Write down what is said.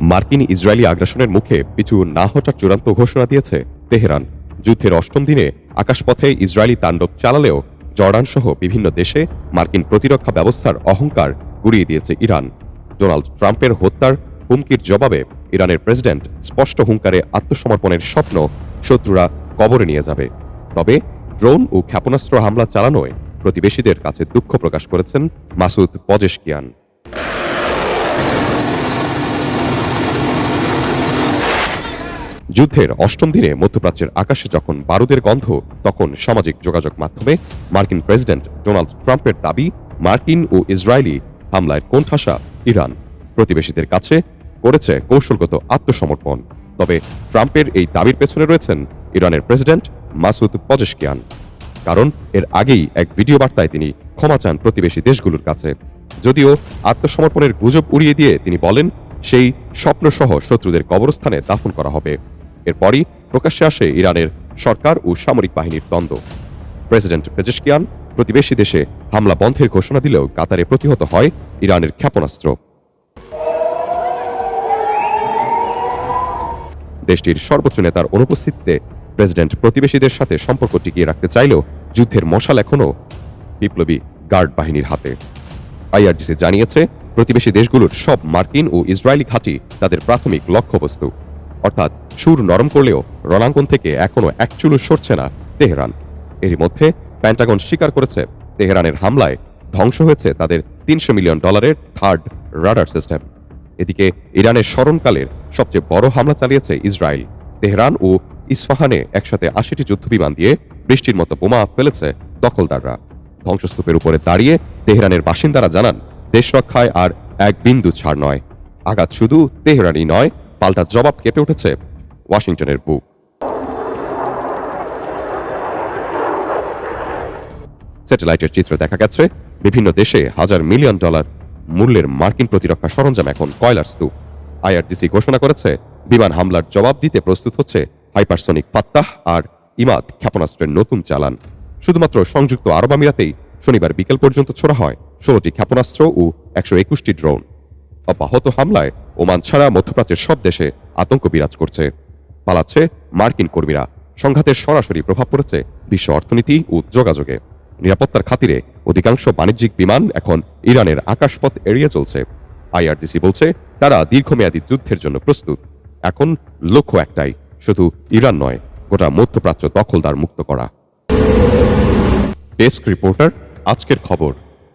মার্কিন ইসরায়েলি আগ্রাসনের মুখে পিছু না হটার চূড়ান্ত ঘোষণা দিয়েছে তেহরান। যুদ্ধের অষ্টম দিনে আকাশপথে ইসরায়েলি তাণ্ডব চালালেও জর্ডান সহ বিভিন্ন দেশে মার্কিন প্রতিরক্ষা ব্যবস্থার অহংকার গুড়িয়ে দিয়েছে ইরান। ডোনাল্ড ট্রাম্পের হত্যার হুমকির জবাবে ইরানের প্রেসিডেন্ট স্পষ্ট হুঙ্কারে আত্মসমর্পণের স্বপ্ন শত্রুরা কবরে নিয়ে যাবে। তবে ড্রোন ও ক্ষেপণাস্ত্র হামলা চালানোয় প্রতিবেশীদের কাছে দুঃখ প্রকাশ করেছেন মাসুদ পজেশকিয়ান। যুদ্ধের অষ্টম দিনে মধ্যপ্রাচ্যের আকাশে যখন বারুদের গন্ধ, তখন সামাজিক যোগাযোগ মাধ্যমে মার্কিন প্রেসিডেন্ট ডোনাল্ড ট্রাম্পের দাবি মার্কিন ও ইসরায়েলি হামলায় কোণঠাসা ইরান প্রতিবেশীদের কাছে করেছে কৌশলগত আত্মসমর্পণ। তবে ট্রাম্পের এই দাবির পেছনে রয়েছেন ইরানের প্রেসিডেন্ট মাসুদ পজেশকিয়ান। কারণ এর আগেই এক ভিডিও বার্তায় তিনি ক্ষমা চান প্রতিবেশী দেশগুলোর কাছে। যদিও আত্মসমর্পণের গুজব উড়িয়ে দিয়ে তিনি বলেন সেই স্বপ্নসহ শত্রুদের কবরস্থানে দাফন করা হবে। এরপরই প্রকাশ্যে আসে ইরানের সরকার ও সামরিক বাহিনীর দ্বন্দ্ব। প্রেসিডেন্ট পেজেশকিয়ান প্রতিবেশী দেশে হামলা বন্ধের ঘোষণা দিলেও কাতারে প্রতিহত হয় ইরানের ক্ষেপণাস্ত্র। দেশটির সর্বোচ্চ নেতার অনুপস্থিতিতে প্রেসিডেন্ট প্রতিবেশীদের সাথে সম্পর্ক টিকিয়ে রাখতে চাইলেও যুদ্ধের মশাল এখনও বিপ্লবী গার্ড বাহিনীর হাতে। আইআরজিসি জানিয়েছে প্রতিবেশী দেশগুলোর সব মার্কিন ও ইসরায়েলি ঘাঁটি তাদের প্রাথমিক লক্ষ্যবস্তু। অর্থাৎ সুর নরম করলেও রণাঙ্গন থেকে এখনও এক চুলও সরছে না তেহরান। এরই মধ্যে পেন্টাগন স্বীকার করেছে তেহরানের হামলায় ধ্বংস হয়েছে তাদের $300 মিলিয়ন থার্ড রাডার সিস্টেম। এদিকে ইরানের স্মরণকালের সবচেয়ে বড় হামলা চালিয়েছে ইসরায়েল। তেহরান ও ইস্পাহানে একসাথে 80টি যুদ্ধবিমান দিয়ে বৃষ্টির মতো বোমা ফেলেছে দখলদাররা। ধ্বংসস্তূপের উপরে দাঁড়িয়ে তেহরানের বাসিন্দারা জানান দেশ রক্ষায় আর এক বিন্দু ছাড় নয়। আঘাত শুধু তেহরানই নয়, পাল্টা জবাব কেঁপে উঠেছে ওয়াশিংটনের বুক। স্যাটেলাইটের চিত্র দেখা গেছে বিভিন্ন দেশে $1,000 মিলিয়ন মূল্যের মার্কিন প্রতিরক্ষা সরঞ্জাম এখন কয়লার স্তূপ। আইআরজিসি ঘোষণা করেছে বিমান হামলার জবাব দিতে প্রস্তুত হচ্ছে হাইপারসনিক ফাত্তাহ আর ইমাদ ক্ষেপণাস্ত্রের নতুন চালান। শুধুমাত্র সংযুক্ত আরব আমিরাতেই শনিবার বিকেল পর্যন্ত ছোড়া হয় 16টি ক্ষেপণাস্ত্র ও 121টি ড্রোন। অব্যাহত হামলায় ওমান ছাড়া মধ্যপ্রাচ্যের সব দেশে আতঙ্ক বিরাজ করছে। পালাচ্ছে মার্কিন কর্মীরা। সংঘাতের সরাসরি প্রভাব পড়েছে বিশ্ব অর্থনীতি ও যোগাযোগে। নিরাপত্তার খাতিরে অধিকাংশ বাণিজ্যিক বিমান এখন ইরানের আকাশপথ এড়িয়ে চলছে। আইআরজিসি বলছে তারা দীর্ঘমেয়াদী যুদ্ধের জন্য প্রস্তুত। এখন লক্ষ্য একটাই, শুধু ইরান নয়, গোটা মধ্যপ্রাচ্য দখলদার মুক্ত করা। ডেস্ক রিপোর্টার, আজকের খবর।